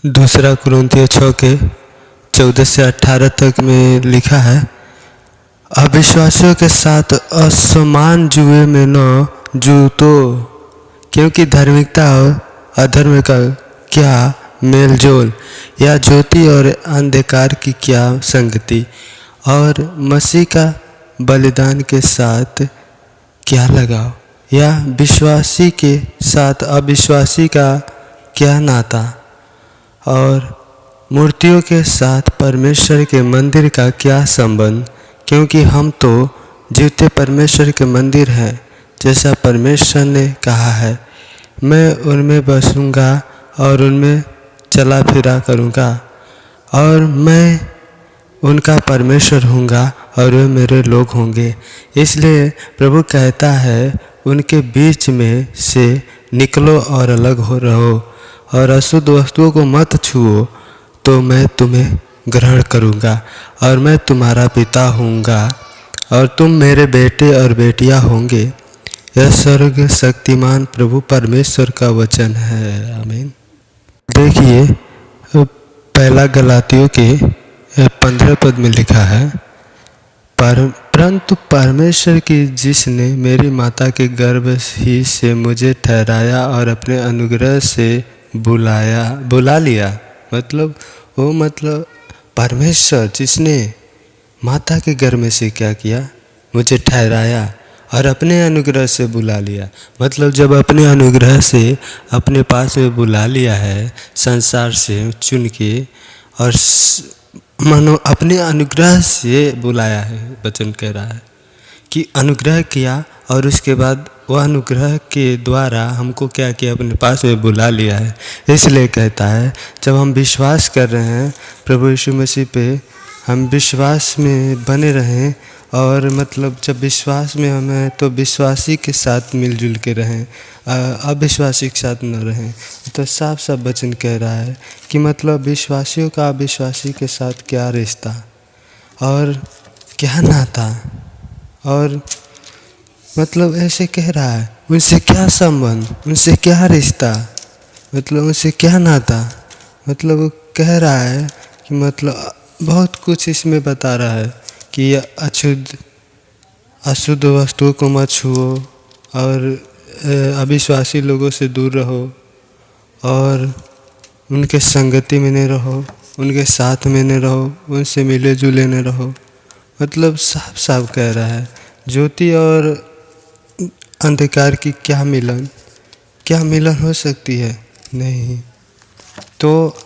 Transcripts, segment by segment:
दूसरा कुरिन्थियों 6 के 14 से 18 तक में लिखा है, अविश्वासियों के साथ असमान जुए में न जूतो, क्योंकि धार्मिकता और अधर्म का क्या मेलजोल, या ज्योति और अंधकार की क्या संगति, और मसीह का बलिदान के साथ क्या लगाव, या विश्वासी के साथ अविश्वासी का क्या नाता, और मूर्तियों के साथ परमेश्वर के मंदिर का क्या संबंध, क्योंकि हम तो जीवते परमेश्वर के मंदिर हैं, जैसा परमेश्वर ने कहा है, मैं उनमें बसूंगा और उनमें चला फिरा करूंगा, और मैं उनका परमेश्वर होऊंगा और वे मेरे लोग होंगे। इसलिए प्रभु कहता है, उनके बीच में से निकलो और अलग हो रहो, और अशुद्ध वस्तुओं को मत छुओ, तो मैं तुम्हें ग्रहण करूंगा, और मैं तुम्हारा पिता होऊंगा, और तुम मेरे बेटे और बेटियां होंगे। यह स्वर्ग शक्तिमान प्रभु परमेश्वर का वचन है। आमीन। देखिए, पहला गलातियों के 15 पद में लिखा है, परंतु परमेश्वर की जिसने मेरी माता के गर्भ ही से मुझे ठहराया और अपने अनुग्रह से बुला लिया, मतलब परमेश्वर जिसने माता के गर्भ में से क्या किया, मुझे ठहराया और अपने अनुग्रह से बुला लिया। मतलब जब अपने अनुग्रह से अपने पास में बुला लिया है, संसार से चुन के, और मानो अपने अनुग्रह से बुलाया है। वचन कह रहा है कि अनुग्रह किया, और उसके बाद वह अनुग्रह के द्वारा हमको क्या किया, अपने पास में बुला लिया है। इसलिए कहता है, जब हम विश्वास कर रहे हैं प्रभु यीशु मसीह पे, हम विश्वास में बने रहें, और मतलब जब विश्वास में हम हैं तो विश्वासी के साथ मिलजुल के रहें, अविश्वासी के साथ न रहें। तो साफ साफ वचन कह रहा है कि मतलब विश्वासियों का अविश्वासी के साथ क्या रिश्ता और क्या नाता, और मतलब ऐसे कह रहा है, उनसे क्या संबंध, उनसे क्या रिश्ता, मतलब उनसे क्या नाता। मतलब वो कह रहा है कि मतलब बहुत कुछ इसमें बता रहा है कि अशुद्ध वस्तुओं को मत छुओ, और अविश्वासी लोगों से दूर रहो, और उनके संगति में नहीं रहो, उनके साथ में नहीं रहो, उनसे मिले जुले नहीं रहो। मतलब साफ साफ कह रहा है, ज्योति और अंधकार की क्या मिलन हो सकती है? नहीं। तो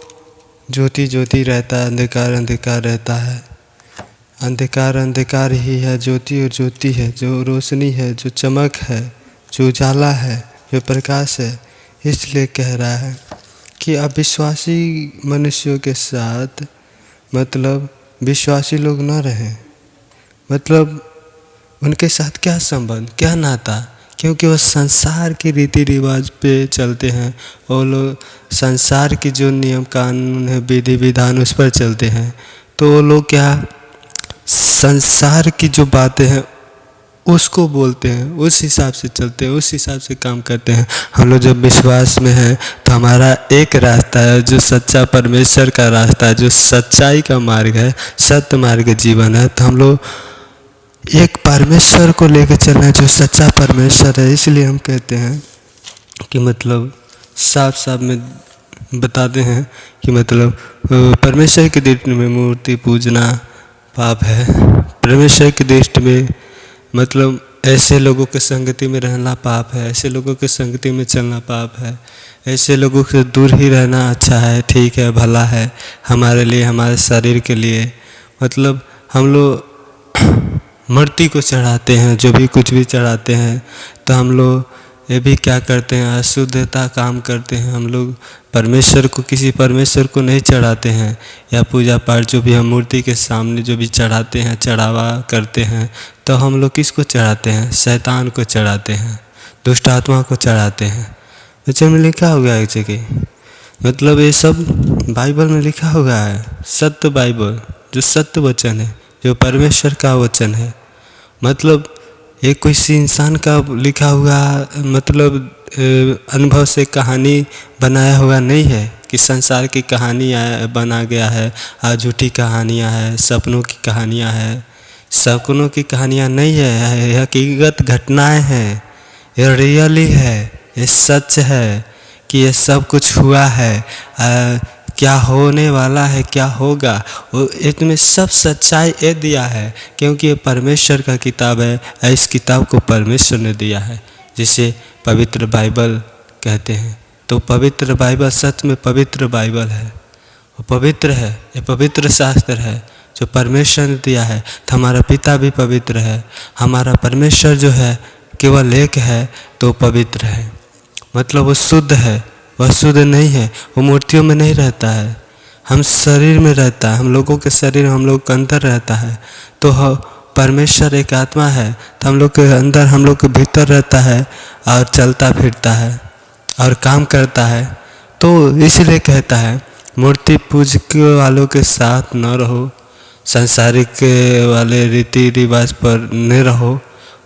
ज्योति ज्योति रहता है, अंधकार अंधकार रहता है। अंधकार अंधकार ही है, ज्योति और ज्योति है, जो रोशनी है, जो चमक है, जो उजाला है, जो प्रकाश है। इसलिए कह रहा है कि अविश्वासी मनुष्यों के साथ मतलब विश्वासी लोग न रहें। मतलब उनके साथ क्या संबंध, क्या नाता, क्योंकि वो संसार के रीति रिवाज पे चलते हैं, वो लोग संसार की जो नियम कानून है, विधि विधान, उस पर चलते हैं। तो वो लोग क्या संसार की जो बातें हैं उसको बोलते हैं, उस हिसाब से चलते हैं, उस हिसाब से काम करते हैं। हम लोग जब विश्वास में हैं तो हमारा एक रास्ता है, जो सच्चा परमेश्वर का रास्ता है, जो सच्चाई का मार्ग है, सत्य मार्ग जीवन है। तो हम लोग एक परमेश्वर को लेकर चल रहे हैं, जो सच्चा परमेश्वर है। इसलिए हम कहते हैं कि मतलब साफ साफ में बताते हैं कि मतलब परमेश्वर की दृष्टि में मूर्ति पूजना पाप है। परमेश्वर की दृष्टि में मतलब ऐसे लोगों के संगति में रहना पाप है, ऐसे लोगों के संगति में चलना पाप है, ऐसे लोगों से दूर ही रहना अच्छा है, ठीक है, भला है हमारे लिए, हमारे शरीर के लिए। मतलब हम लोग मूर्ति को चढ़ाते हैं, जो भी कुछ भी चढ़ाते हैं, तो हम लोग ये भी क्या करते हैं, अशुद्धता काम करते हैं। हम लोग परमेश्वर को, किसी परमेश्वर को नहीं चढ़ाते हैं, या पूजा पाठ जो भी हम मूर्ति के सामने जो भी चढ़ाते हैं, चढ़ावा करते हैं, तो हम लोग किसको चढ़ाते हैं? शैतान को चढ़ाते हैं, दुष्ट आत्मा को चढ़ाते हैं। वचन में लिखा हुआ है एक जगह, मतलब ये सब बाइबल में लिखा हुआ है, सत्य बाइबल, जो सत्य वचन है, जो परमेश्वर का वचन है। मतलब एक किसी इंसान का लिखा हुआ मतलब अनुभव से कहानी बनाया हुआ नहीं है कि संसार की कहानियाँ बना गया है, झूठी कहानियाँ हैं, सपनों की कहानियाँ हैं। सपनों की कहानियाँ नहीं है, यह हकीकत घटनाएं हैं, यह रियली है, ये सच है कि ये सब कुछ हुआ है। क्या होने वाला है, क्या होगा, वो इसमें सब सच्चाई ये दिया है, क्योंकि ये परमेश्वर का किताब है। इस किताब को परमेश्वर ने दिया है, जिसे पवित्र बाइबल कहते हैं। तो पवित्र बाइबल सच में पवित्र बाइबल है, वो पवित्र है, ये पवित्र शास्त्र है जो परमेश्वर ने दिया है। तो हमारा पिता भी पवित्र है, हमारा परमेश्वर जो है केवल एक है तो पवित्र है, मतलब वो शुद्ध है। वह शुद्ध नहीं है, वो मूर्तियों में नहीं रहता है, हम शरीर में रहता है, हम लोगों के शरीर हम लोग के अंदर रहता है। तो परमेश्वर एक आत्मा है, तो हम लोग के अंदर, हम लोग के भीतर रहता है और चलता फिरता है और काम करता है। तो इसलिए कहता है मूर्ति पूजक वालों के साथ न रहो, सांसारिक वाले रीति रिवाज पर न रहो,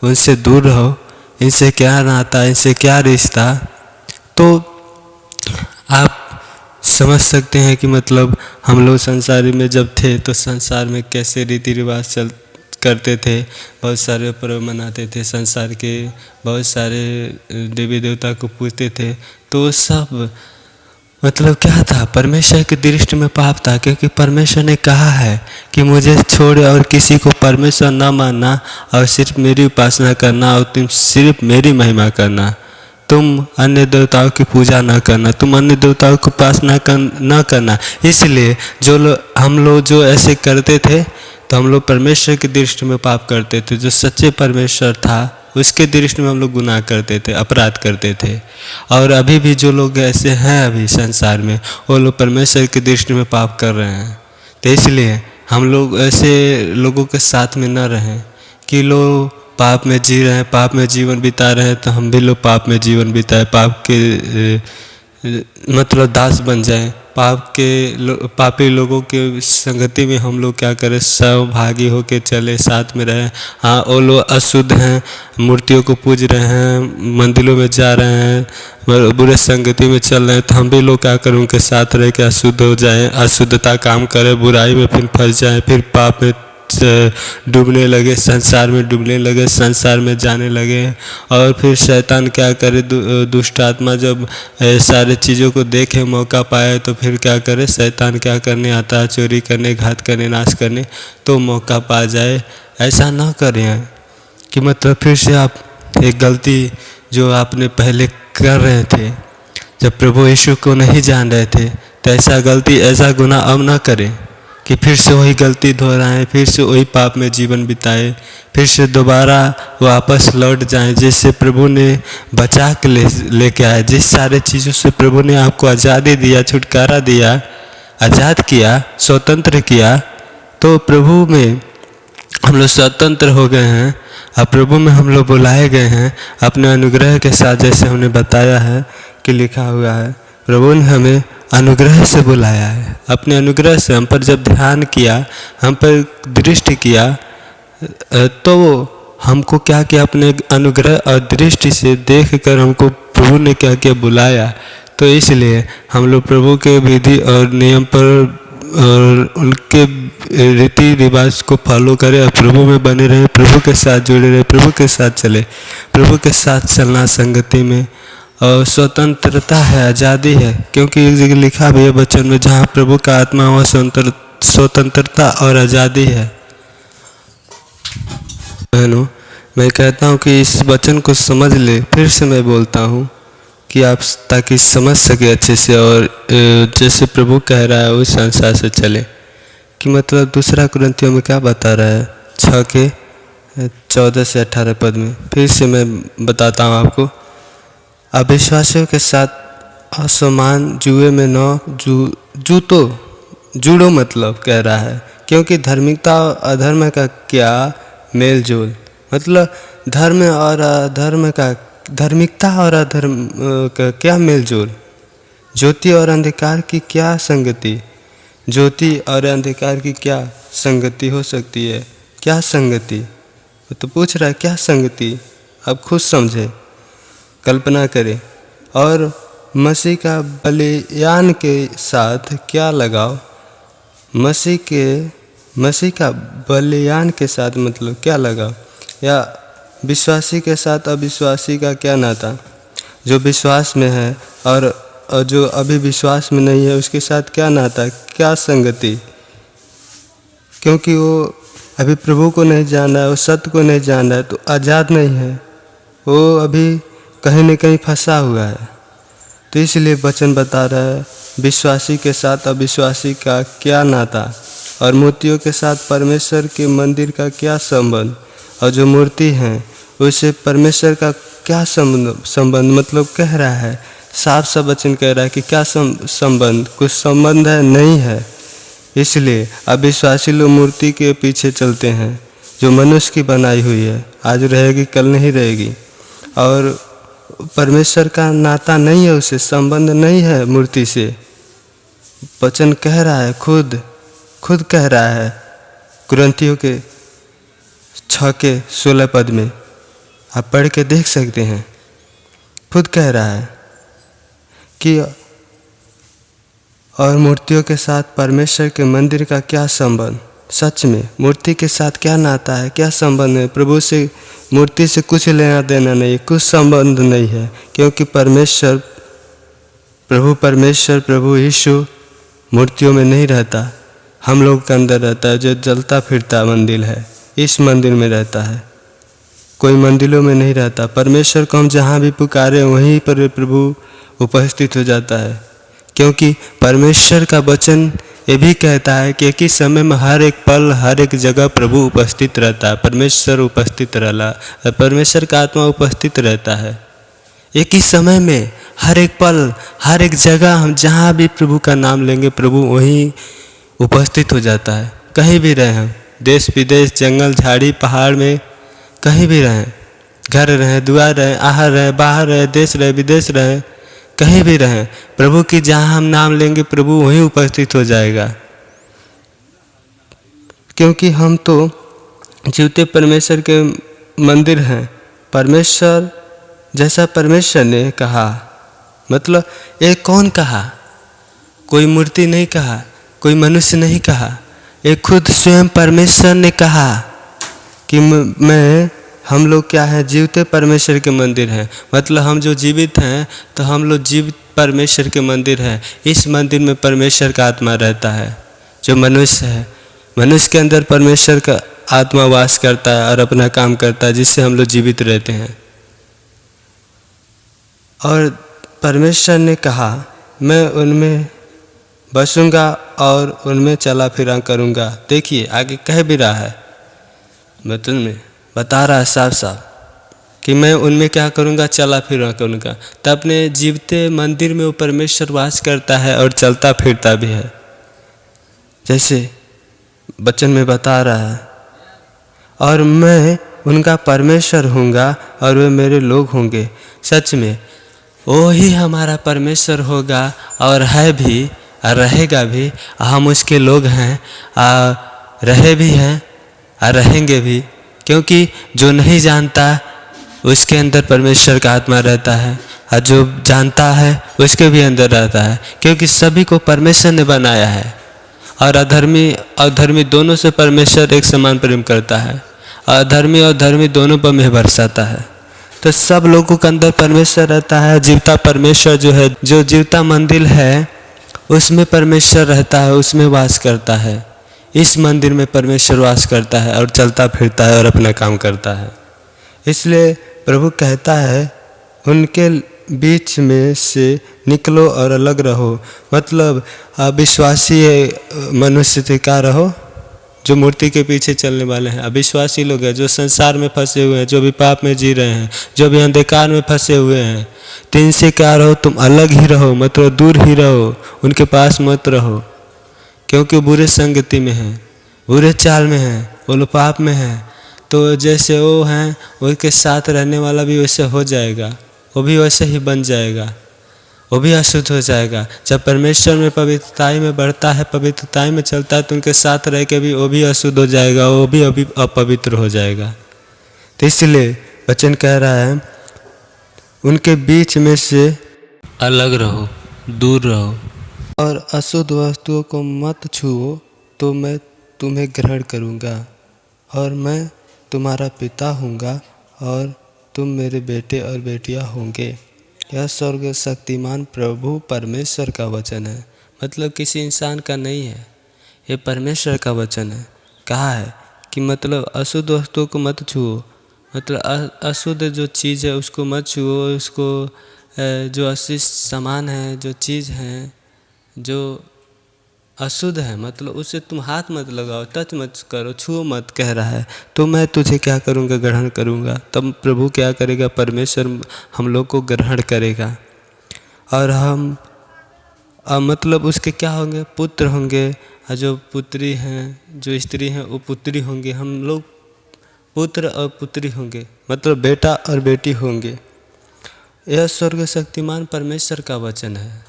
उनसे दूर रहो। इनसे क्या नाता, इनसे क्या रिश्ता। तो आप समझ सकते हैं कि मतलब हम लोग संसारी में जब थे तो संसार में कैसे रीति रिवाज करते थे, बहुत सारे पर्व मनाते थे, संसार के बहुत सारे देवी देवता को पूजते थे। तो सब मतलब क्या था, परमेश्वर की दृष्टि में पाप था, क्योंकि परमेश्वर ने कहा है कि मुझे छोड़ और किसी को परमेश्वर न मानना और सिर्फ मेरी उपासना करना और तुम सिर्फ मेरी महिमा करना। तुम अन्य देवताओं की पूजा न करना, तुम अन्य देवताओं की उपासना न करना। इसलिए हम लोग जो ऐसे करते थे तो हम लोग परमेश्वर की दृष्टि में पाप करते थे। जो सच्चे परमेश्वर था उसके दृष्टि में हम लोग गुनाह करते थे, अपराध करते थे। और अभी भी जो लोग ऐसे हैं अभी संसार में, वो लोग परमेश्वर की दृष्टि में पाप कर रहे हैं। तो इसलिए हम लोग ऐसे लोगों के साथ में न रहें कि लोग पाप में जी रहे हैं, पाप में जीवन बिता रहे हैं, तो हम भी लोग पाप में जीवन बिताए, पाप के मतलब दास बन जाएं। पापी लोगों के संगति में हम लोग क्या करें, सहभागी होके चले, साथ में रहें। हाँ, वो लोग अशुद्ध हैं, मूर्तियों को पूज रहे हैं, मंदिरों में जा रहे हैं, बुरे संगति में चल रहे हैं, तो हम भी लोग क्या करें, उनके साथ रह के अशुद्ध हो जाएं, अशुद्धता काम करें, बुराई में फिर फंस जाएं, फिर पाप में डूबने लगे, संसार में डूबने लगे, संसार में जाने लगे। और फिर शैतान क्या करे, दुष्ट आत्मा जब सारे चीज़ों को देखे, मौका पाए, तो फिर क्या करे, शैतान क्या करने आता है, चोरी करने, घात करने, नाश करने। तो मौका पा जाए, ऐसा ना करें कि मतलब फिर से आप एक गलती जो आपने पहले कर रहे थे, जब प्रभु यीशु को नहीं जान रहे थे, तो ऐसा गलती, ऐसा गुनाह अब ना करें कि फिर से वही गलती दोहराएं, फिर से वही पाप में जीवन बिताए, फिर से दोबारा वापस लौट जाएं। जिससे प्रभु ने बचा के लेके आए, जिस सारे चीज़ों से प्रभु ने आपको आज़ादी दिया, छुटकारा दिया, आज़ाद किया, स्वतंत्र किया। तो प्रभु में हम लोग स्वतंत्र हो गए हैं, अब प्रभु में हम लोग बुलाए गए हैं अपने अनुग्रह के साथ। जैसे हमने बताया है कि लिखा हुआ है, प्रभु ने हमें अनुग्रह से बुलाया है। अपने अनुग्रह से हम पर जब ध्यान किया, हम पर दृष्टि किया, तो हमको क्या किया, अपने अनुग्रह और दृष्टि से देखकर हमको प्रभु ने क्या किया, बुलाया। तो इसलिए हम लोग प्रभु के विधि और नियम पर और उनके रीति रिवाज को फॉलो करें और प्रभु में बने रहें, प्रभु के साथ जुड़े रहे, प्रभु के साथ चले। प्रभु के साथ चलना संगति में और स्वतंत्रता है, आज़ादी है, क्योंकि एक जगह लिखा भी है वचन में, जहाँ प्रभु का आत्मा वहाँ स्वतंत्रता और आज़ादी है। बहनों, मैं कहता हूँ कि इस वचन को समझ ले। फिर से मैं बोलता हूँ कि आप ताकि समझ सके अच्छे से, और जैसे प्रभु कह रहा है उस अनुसार से चले। कि मतलब दूसरा कुरिन्थियों में क्या बता रहा है, 6 के 14 से 18 पद में। फिर से मैं बताता हूँ आपको, अविश्वासियों के साथ असमान जुए में न जुड़ो मतलब कह रहा है, क्योंकि धार्मिकता और अधर्म का क्या मेल जोल, मतलब धर्म और अधर्म का, धार्मिकता और अधर्म का क्या मेल जोल, ज्योति और अंधकार की क्या संगति, ज्योति और अंधकार की क्या संगति हो सकती है, क्या संगति, तो पूछ रहा है क्या संगति, आप खुद समझे, कल्पना करें। और मसीह का बलिदान के साथ क्या लगाव? मसीह का बलिदान के साथ मतलब क्या लगाव? या विश्वासी के साथ अविश्वासी का क्या नाता? जो विश्वास में है और जो अभी विश्वास में नहीं है उसके साथ क्या नाता, क्या संगति? क्योंकि वो अभी प्रभु को नहीं जान रहा है, वो सत्य को नहीं जान रहा है, तो आज़ाद नहीं है, वो अभी कहीं न कहीं फंसा हुआ है। तो इसलिए वचन बता रहा है विश्वासी के साथ अविश्वासी का क्या नाता, और मूर्तियों के साथ परमेश्वर के मंदिर का क्या संबंध, और जो मूर्ति हैं उससे परमेश्वर का क्या संबंध मतलब कह रहा है, साफ सा वचन कह रहा है कि क्या संबंध, कुछ संबंध है, नहीं है। इसलिए अविश्वासी लोग मूर्ति के पीछे चलते हैं जो मनुष्य की बनाई हुई है, आज रहेगी कल नहीं रहेगी, और परमेश्वर का नाता नहीं है, उससे संबंध नहीं है मूर्ति से। वचन कह रहा है, खुद कह रहा है कुरिन्थियों के 6:16 पद में, आप पढ़ के देख सकते हैं। खुद कह रहा है कि और मूर्तियों के साथ परमेश्वर के मंदिर का क्या संबंध? सच में मूर्ति के साथ क्या नाता है, क्या संबंध है? प्रभु से मूर्ति से कुछ लेना देना नहीं, कुछ संबंध नहीं है, क्योंकि प्रभु यीशु मूर्तियों में नहीं रहता, हम लोग के अंदर रहता है। जो जलता फिरता मंदिर है, इस मंदिर में रहता है, कोई मंदिरों में नहीं रहता। परमेश्वर को हम जहाँ भी पुकारे वहीं पर प्रभु उपस्थित हो जाता है, क्योंकि परमेश्वर का वचन ये भी कहता है कि एक ही समय में हर एक पल हर एक जगह प्रभु उपस्थित रहता है, परमेश्वर उपस्थित रहला, परमेश्वर का आत्मा उपस्थित रहता है। एक ही समय में हर एक पल हर एक जगह हम जहाँ भी प्रभु का नाम लेंगे प्रभु वहीं उपस्थित हो जाता है। कहीं भी रहें हम, देश विदेश, जंगल झाड़ी पहाड़ में, कहीं भी रहें, घर रहें, द्वार रहें, आहार रहें, बाहर रहें, देश रहे विदेश रहें, कहीं भी रहें, प्रभु की जहाँ हम नाम लेंगे प्रभु वहीं उपस्थित हो जाएगा। क्योंकि हम तो जीवते परमेश्वर के मंदिर हैं। परमेश्वर जैसा परमेश्वर ने कहा, मतलब ये कौन कहा? कोई मूर्ति नहीं कहा, कोई मनुष्य नहीं कहा, ये खुद स्वयं परमेश्वर ने कहा कि हम लोग क्या है, जीवते परमेश्वर के मंदिर हैं। मतलब हम जो जीवित हैं तो हम लोग जीवित परमेश्वर के मंदिर हैं। इस मंदिर में परमेश्वर का आत्मा रहता है। जो मनुष्य है, मनुष्य के अंदर परमेश्वर का आत्मा वास करता है और अपना काम करता है, जिससे हम लोग जीवित रहते हैं। और परमेश्वर ने कहा मैं उनमें बसूंगा और उनमें चला फिरा करूंगा। देखिए आगे कह भी रहा है, मतलब में बता रहा है साफ साफ कि मैं उनमें क्या करूंगा, चला फिरा करूंगा। तो अपने जीवते मंदिर में वो परमेश्वर वास करता है और चलता फिरता भी है, जैसे वचन में बता रहा है। और मैं उनका परमेश्वर होऊंगा और वे मेरे लोग होंगे। सच में वो ही हमारा परमेश्वर होगा और है भी और रहेगा भी। हम उसके लोग हैं, रहे भी हैं और रहेंगे भी, क्योंकि जो नहीं जानता उसके अंदर परमेश्वर का आत्मा रहता है और जो जानता है उसके भी अंदर रहता है, क्योंकि सभी को परमेश्वर ने बनाया है। और अधर्मी दोनों से परमेश्वर एक समान प्रेम करता है। अधर्मी और धर्मी दोनों पर मेह बरसाता है। तो सब लोगों के अंदर परमेश्वर रहता है। जीवता परमेश्वर जो है, जो जीवता मंदिर है उसमें परमेश्वर रहता है, उसमें वास करता है। इस मंदिर में परमेश्वर वास करता है और चलता फिरता है और अपना काम करता है। इसलिए प्रभु कहता है उनके बीच में से निकलो और अलग रहो। मतलब अविश्वासी मनुष्य से क्या रहो, जो मूर्ति के पीछे चलने वाले हैं। अविश्वासी लोग हैं जो संसार में फंसे हुए हैं, जो भी पाप में जी रहे हैं, जो भी अंधकार में फंसे हुए हैं। तो इनसे क्या रहो, तुम अलग ही रहो, मतलब दूर ही रहो, उनके पास मत रहो, क्योंकि बुरे संगति में हैं, बुरे चाल में हैं, वो लोग पाप में हैं। तो जैसे वो हैं उनके साथ रहने वाला भी वैसे हो जाएगा, वो भी वैसे ही बन जाएगा, वो भी अशुद्ध हो जाएगा। जब परमेश्वर में पवित्रताई में बढ़ता है, पवित्रताई में चलता है, तो उनके साथ रह के भी वो भी अशुद्ध हो जाएगा, वो भी अभी अपवित्र हो जाएगा। तो इसलिए वचन कह रहा है उनके बीच में से अलग रहो, दूर रहो और अशुद्ध वस्तुओं को मत छुओ, तो मैं तुम्हें ग्रहण करूँगा और मैं तुम्हारा पिता हूँगा और तुम मेरे बेटे और बेटियाँ होंगे। यह स्वर्ग शक्तिमान प्रभु परमेश्वर का वचन है। मतलब किसी इंसान का नहीं है, ये परमेश्वर का वचन है। कहा है कि मतलब अशुद्ध वस्तुओं को मत छुओ, मतलब अशुद्ध जो चीज़ है उसको मत छुओ। उसको जो अशुद्ध सामान है, जो चीज़ है जो अशुद्ध है, मतलब उससे तुम हाथ मत लगाओ, टच मत करो, छुओ मत कह रहा है। तो मैं तुझे क्या करूँगा, ग्रहण करूँगा। तब प्रभु क्या करेगा, परमेश्वर हम लोग को ग्रहण करेगा और हम मतलब उसके क्या होंगे, पुत्र होंगे। और जो पुत्री हैं, जो स्त्री हैं वो पुत्री होंगे। हम लोग पुत्र और पुत्री होंगे, मतलब बेटा और बेटी होंगे। यह स्वर्ग शक्तिमान परमेश्वर का वचन है।